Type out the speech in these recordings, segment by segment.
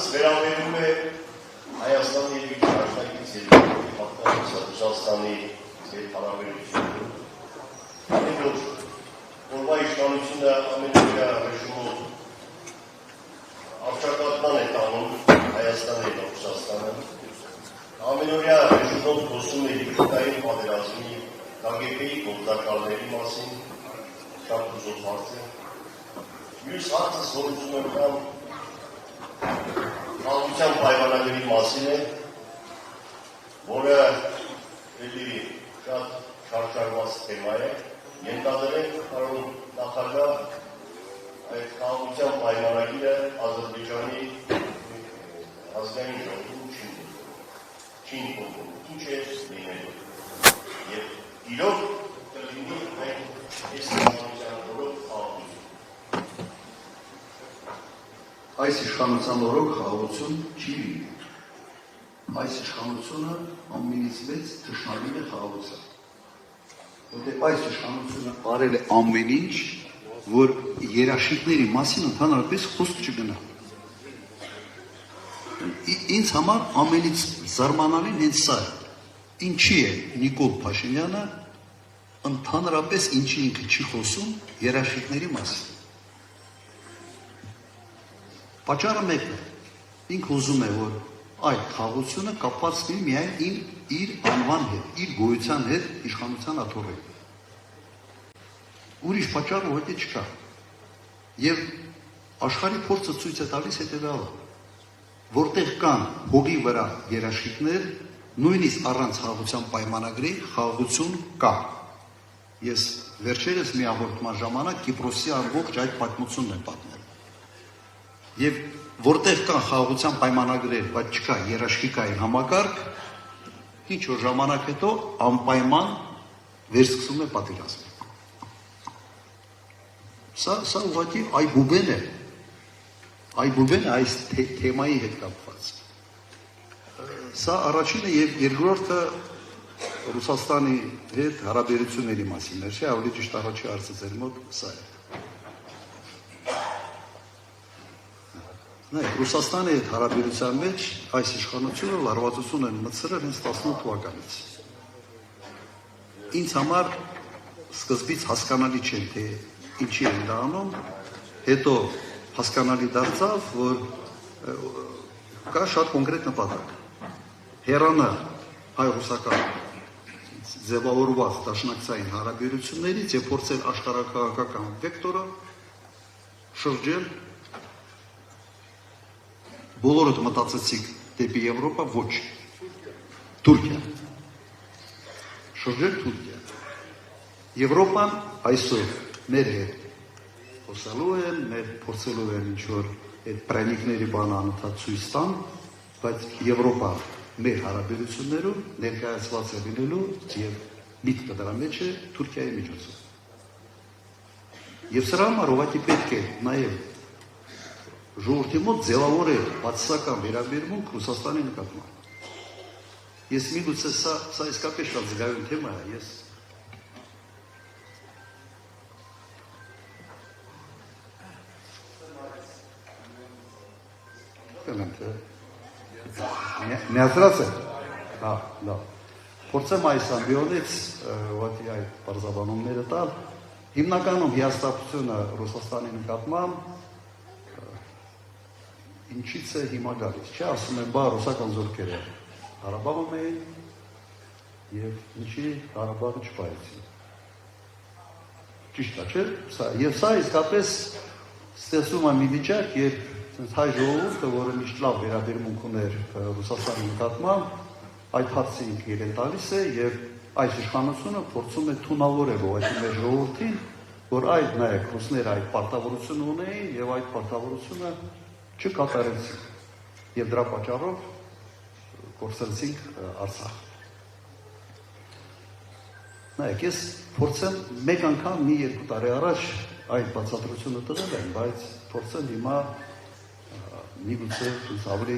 Հարցս վերաբերում է Հայաստանի և Աշնակից երկրի Ռուսաստանի հետ հարաբերություններում։ Ամեն օր օրվա իշխանությունը ամենօրյա ռեժիմով առճակատման է տանում Հայաստանը և Ռուսաստանը։ Ամենօրյա ռեժիմով խոսում է հիբրիդային պատերազմի KGB-ի գործակալների մասին, շատ ուզող հարց է։ Մյուս հարցս, որ ուզում եմ կամ խաղաղության պայմանագրի մասին է, որը էլի շատ շարժարված թեմա է, ենթադրենք պարոն նախագահ այդ խաղաղության պայմանագիրը Ադրբեջանի ազգային ժողովում չի ընդունվում, ինչ է լինելու և իրոք կլինի այն այս իշխանության օրոք խաղաղություն։ Այս իշխանության օրոք խաղաղություն չի լինի։ Այս իշխանությունը ամենից մեծ թշնամին է խաղաղության։ Որտեղ այս իշխանությունը արել է ամեն ինչ, որ երաշխիքների մասին ընդհանրապես խոսք չգնա։ Ինձ համար ամենից զարմանալին հենց սա է։ Ինչի է Նիկոլ Փաշինյանը ընդհանրապես ինչի ինքը չի խոսում երաշխիքների մասին։ Պատճառը մեկն է։ Ինքը ուզում է, որ այդ խաղաղությունը կապված լինի միայն իր անվան հետ, իր գոյության հետ իշխանության աթոռի։ Ուրիշ պատճառ ուղղակի չկա։ Եվ աշխարհի փորձը ցույց է տալիս հետևյալը, որտեղ կան հողի վրա երաշխիքներ, նույնիսկ առանց խաղաղության պայմանագրի խաղաղություն կա։ Ես վերջերս մի հաղորդման ժամանակ Կիպրոսի ամբողջ այդ պատմությունն եմ պատմել։ Եվ որտեղ կան խաղաղության պայմանագրեր, բայց չկա երաշխիքային համակարգ, ինչ որ ժամանակ հետո անպայման վերսկսում է պատերազմը։ Սա ուղղակի այբուբեն է այս թեմայի հետ կապված։ Սա առաջինը և երկրորդը Ռուսաստանի հետ հարաբերությունների մասին էր, չէ, ավելի ճիշտ առաջի հարցը ձեր մոտ սա է։ Ռուսաստանի հետ հարաբերության մեջ այս իշխանությունը լարվածություն են մտցրել հենց 18 թվականից։ Ինձ համար սկզբից հասկանալի չէ, թե ինչի են դա անում, հետո հասկանալի դարձավ, որ կա շատ կոնկրետ նպատակ։ Հեռանալ հայ-ռուսական ձևավորված դաշնակցային հարաբերություններից և փորձել աշխարհաքաղաքական վեկտորը շրջել։ Բոլորդ մտածեցիք դեպի Եվրոպա, ոչ, Թուրքիա, շրջել Թուրքիա։ Եվրոպան այսօր մեր հետ խոսալու են, մեր փորձելու են ինչ-որ այդ պրանիկների բան անընդհատ ցույց տան, բայց Եվրոպա մեր հարաբերություններում ներկայացված է լինելու և միտքը դրա մեջ է Թուրքիայի միջոցով։ Եվ սրա համար ուղղակի պետք է նաև ժողովրդի մոտ ձևավորել բացասական վերաբերմունք Ռուսաստանի նկատմամբ։ Ես միգուցե սա իսկապես շատ զգայուն թեմա է, ես միացրած է, լավ, փորձեմ այս ամբիոնից ուղղակի այդ պարզաբանումները տալ, հիմնականում հիասթափությունը Ռուսաստանի նկատմամբ ինչից է հիմա գալիս, չէ, ասում են, բա ռուսական զորքերը Ղարաբաղում էին և ինչի Ղարաբաղը չպայեցին։ Ճիշտ է, չէ, և սա իսկապես ստեղծում է մի վիճակ, երբ հայ ժողովուրդը, որը միշտ լավ վերաբերմունք ուներ Ռուսաստանի նկատմամբ, այդ հարցը ինքը իրեն տալիս է և այս իշխանությունը փորձում է թունավորել ուղղակի մեր ժողովրդին, որ այդ նայեք, ռուսները այդ պարտավորությունը ունեին և այդ պարտավորությունը չկատարեցին և դրա պատճառով կորցրեցինք Արցախ։ Նայեք, ես փորձեմ մեկ անգամ մի երկու տարի առաջ այդ բացատրությունը տվել եմ, բայց փորձեմ հիմա միգուցե ավելի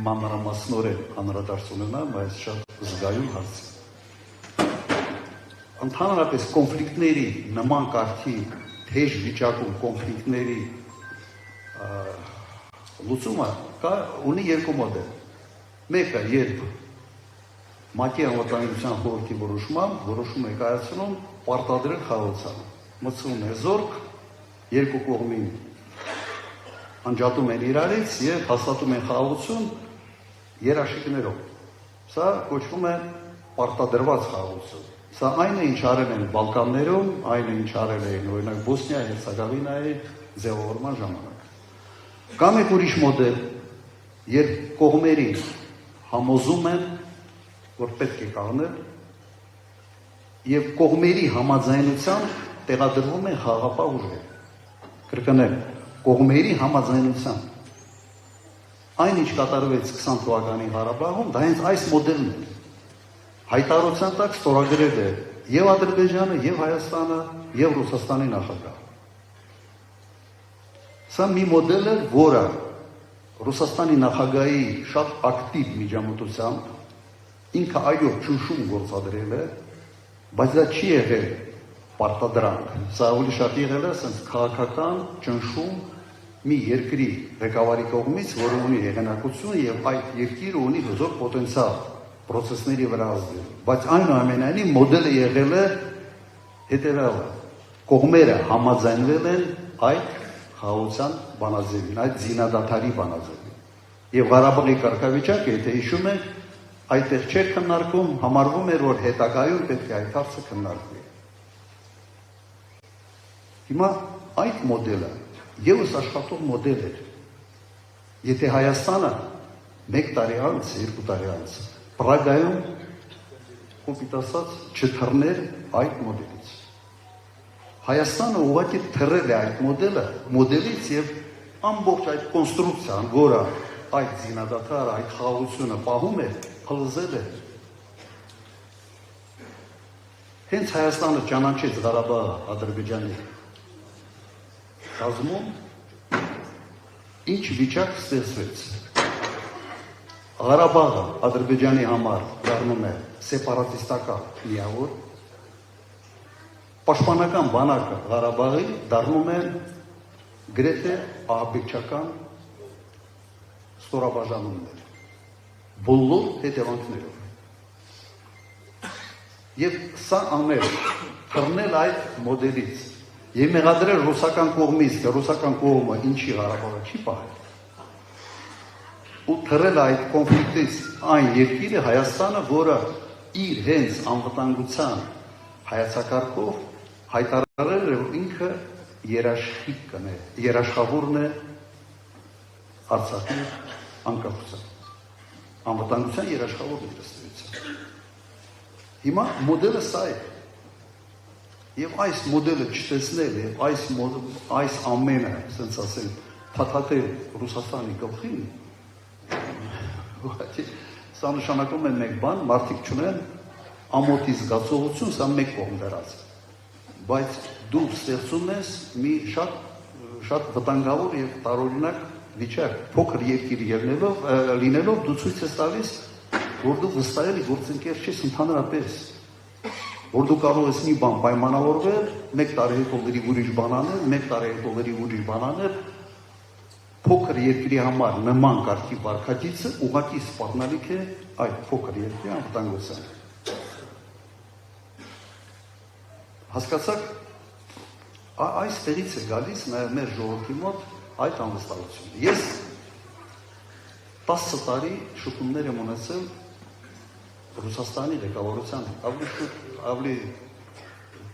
մանրամասնորեն անդրադարձ ունենամ այս շատ զգայուն հարցին։ Ընդհանրապես կոնֆլիկտների նման կարգի թեժ վիճակում կոնֆլիկտների Լուծումը ունի երկու մոդել։ Մեկը երբ ՄԱԿ-ի անվտանգության խորհրդի որոշում է կայացնում պարտադրել խաղացանը։ Մտցվում է զորք, երկու կողմին անջատում են իրարից եւ հաստատում են խաղացում երաշխիքներով։ Սա կոչվում է պարտադրված խաղացում։ Սա այն է, ինչ արել են Բալկաններում, այն է, ինչ արել են օրինակ Բոսնիա-Հերցեգովինայի ձևավորման ժամանակ։ Կամ է ուրիշ մոդել, երբ կողմերին համոզում են, որ պետք է կաղնել, եւ կողմերի համաձայնությամբ տեղադրվում են խաղապահ ուժեր։ Կրկնեմ, կողմերի համաձայնությամբ։ Այն ինչ կատարվեց 20 թվականի Ղարաբաղում, դա հենց այս մոդելն է։ Հայտարարության տակ ստորագրել է եւ Ադրբեջանը, եւ Հայաստանը, եւ Ռուսաստանի նախագահը։ Սա մի մոդել է, որը Ռուսաստանի նախագահի շատ ակտիվ միջամտությամբ ինքը այո ճնշում գործադրել է, բայց դա չի եղել պարտադրանք։ Սա ավելի շատ եղել է ասենց քաղաքական ճնշում մի երկրի ղեկավարի կողմից, որը ունի հեղինակություն եւ այդ երկիրը ունի հզոր պոտենցիալ procesների վրա ազդել։ Բայց այնուամենայնիվ մոդելը եղել է հետևյալը. կողմերը համաձայնվել են այդ խաղաղության բանաձևին, այդ զինադադարի բանաձևին։ Եվ Ղարաբաղի կարգավիճակը, եթե հիշում եք, այդտեղ չէր քննարկում, համարվում էր, որ հետագայում պետք է այդ հարցը քննարկվի։ Հիմա այդ մոդելը ևս աշխատող մոդել էր։ Եթե Հայաստանը 1 տարի անց, 2 տարի անց Պրագայում կոպիտ ասած չթռներ այդ մոդելից։ Հայաստանը ուղղակի թռել է այդ մոդելից եւ ամբողջ այդ կոնստրուկցիան, որը այդ զինադադարը, այդ խաղաղությունը պահում է, փլուզել է։ Հենց Հայաստանը ճանաչեց Ղարաբաղը Ադրբեջանի կազմում, ինչ վիճակ ստեղծվեց։ Ղարաբաղը Ադրբեջանի համար դառնում է սեպարատիստական միավոր, պաշտպանական բանակը Ղարաբաղի դառնում է գրեթե ահաբեկչական ստորաբաժանումներ, բոլոր հետևանքներով։ Եվ սա անել, թռնել այդ մոդելից եւ մեղադրել ռուսական կողմից, թե ռուսական կողմը ինչի Ղարաբաղը չի պահել, ու թռել այդ կոնֆլիկտից այն երկիրը Հայաստանը, որը իր հենց անվտանգության հայեցակարգով հայտարարել է, որ ինքը երաշխավորն է Արցախի անկախության, անվտանգության երաշխավորն է ըստեյության։ Հիմա մոդելը սա է։ Եվ այս մոդելը չտեսնել եւ այս ամենը, ասենց ասեմ, փաթաթել Ռուսաստանի գլխին, սա նշանակում է մեկ բան, մարդիկ չունեն ամոթի զգացողություն, սա մեկ կողմ դրած։ Բայց դու ստեղծում ես մի շատ վտանգավոր եւ տարօրինակ վիճակ, փոքր երկիր լինելով դու ցույց ես տալիս, որ դու վստահելի գործընկեր չես ընդհանրապես, որ դու կարող ես մի բան պայմանավորվել, 1 տարի հետո լրիվ ուրիշ բան անել, 1 տարի հետո լրիվ ուրիշ բան անել, փոքր երկրի համար նման կարգի վարքագիծը ուղղակի սպառնալիք է այդ փոքր երկրի անվտանգության։ Հասկացաք, այս տեղից է գալիս նաև մեր ժողովրդի մոտ այդ անվստահությունը։ Ես 10 տարի շփումներ եմ ունեցել Ռուսաստանի ղեկավարության հետ, ավելի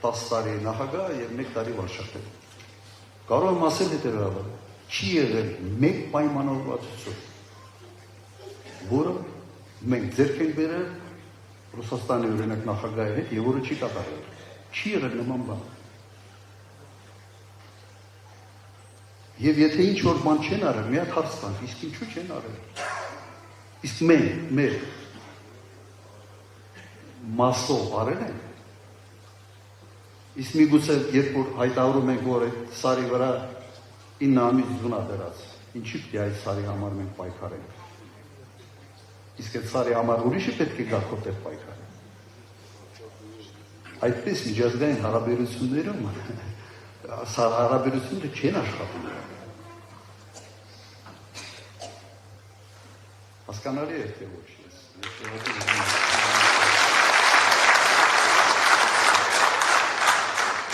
10 տարի նախագահ եւ 1 տարի վարչապետ։ Կարող եմ ասել հետեւյալը. չի եղել մեկ պայմանավորվածություն, որը մենք ձեռք ենք բերել Ռուսաստանի օրինակ նախագահի հետ եւ որը չի կատարել։ Չի եղել նման բան։ Եվ եթե ինչ որ բան չեն արել, մի հատ հարց տանք, իսկ ինչու չեն արել։ Իսկ մեր մասով արել են։ Իսկ միգուցե երբ որ հայտարարում ենք, որ այդ սարի վրա 9 ամիս ձունա դրած, ինչի՞ պետք է այդ սարի համար մենք պայքարենք։ Իսկ այդ սարի համար ուրիշը պետք է գա քո տեղ պայքարի։ Այդպես միջազգային հարաբերություններում հարաբերությունները չեն աշխատում։ Հասկանալի է, թե ոչ ես։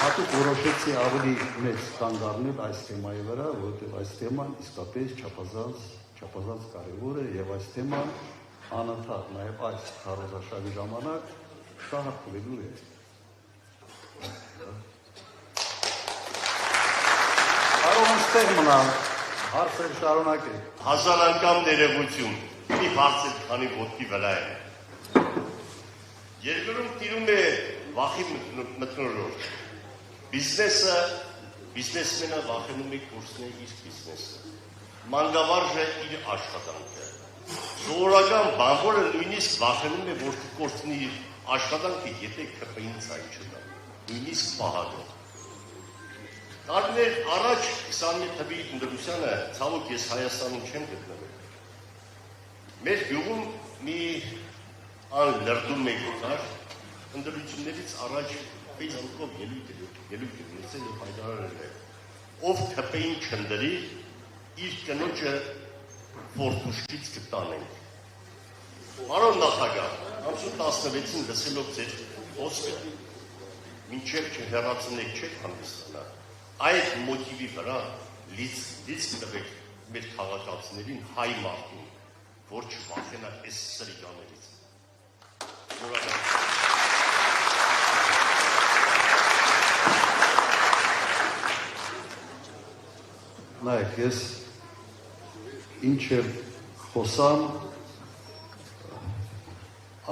Հատուկ որոշեցի ավելի մեծ կանգ առնել այս թեմայի վրա, որովհետև այս թեման իսկապես չափազանց կարևոր է եւ այս թեման անընդհատ նաեւ այս քարոզարշավի ժամանակ շահարկվելու է։ Կարող եմ ստեղ մնալ, հարցեր շարունակել։ 1000 անգամ ներողություն, մի հարցեր քանի ոտքի վրա է։ Երկրում տիրում է վախի մթնոլորտ։ Բիզնեսմենը վախենում է կորցնել իր բիզնեսը։ Մանկավարժը իր աշխատանքը։ Սովորական բանվորը նույնիսկ վախենում է, որ կորցնի իր աշխատանքը, եթե ԿՊ-ին ցայն չտա, նույնիսկ պահանջը։ Տարիներ առաջ 21 թվականի ընտրությանը ցավոք ես Հայաստանում չեմ գտնվել։ Մեր գյուղում մի լրդում մեկ կար, ընտրություններից առաջ Facebook-ով ելույթ լսել եւ հայտարարել է, ով ԿՊ-ին չընդրի, իր կնոջը ֆորտուշկից կտանենք։ Պարոն նախագահ, ամսու 16-ին լսելով ձեր խոսքը, մինչև չհեռացնեք չեք հանդիսանա, այդ մոտիվի վրա լիցք տվեք մեր քաղաքացիներին, հայ մարդուն, որ չվախենա այս սրիկաներից։ Նայեք, ես ինչ եմ խոսամ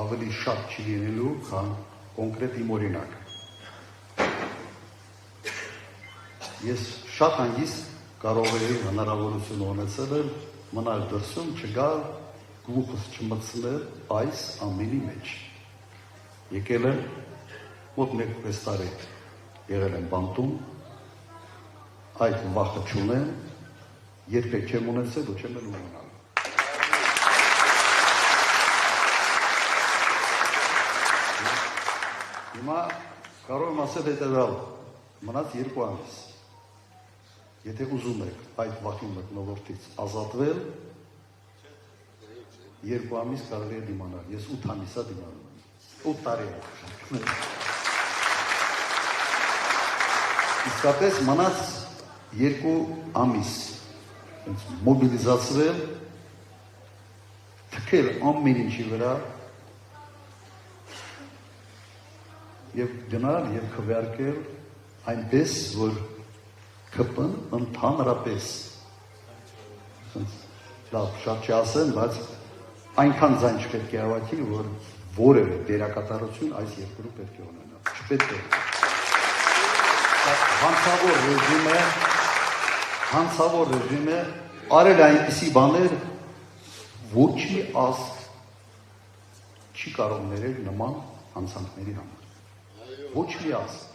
ավելի շատ չի լինելու, քան կոնկրետ իմ օրինակ։ Ես շատ հանգիստ կարող էի հնարավորություն ունեցել եմ մնալ դրսում, չգալ, գլուխս չմտցնել այս ամենի մեջ։ Եկել եմ մոտ 1-6 տարի եղել եմ բանտում, այդ վախը չունեմ, երբեք չեմ ունեցել ու չեմ էլ ունենալ։ Հիմա կարող եմ ասել հետևյալ, մնաց 2 ամիս։ Եթե ուզում եք այդ վախի մթնոլորտից ազատվել, 2 ամիս կարելի է դիմանալ, ես 8 ամիսա դիմանում եմ, 8 տարի է։ Իսկապես մնաց 2 ամիս մոբիլիզացվել, թքել ամեն ինչի վրա եւ գնալ եւ քվեարկել այնպես, որ ԿՊ-ն ընդհանրապես լավ շատ չասեմ, բայց այնքան ձայն չպետք է հավաքի, որ որևէ դերակատարություն այս երկրում պետք է ունենա։ Չպետք է։ Հանցավոր ռեժիմ է, արել այնպիսի բաներ, ոչ մի ազգ չի կարող ներել նման հանցանքների համար։ Ոչ մի ազգ։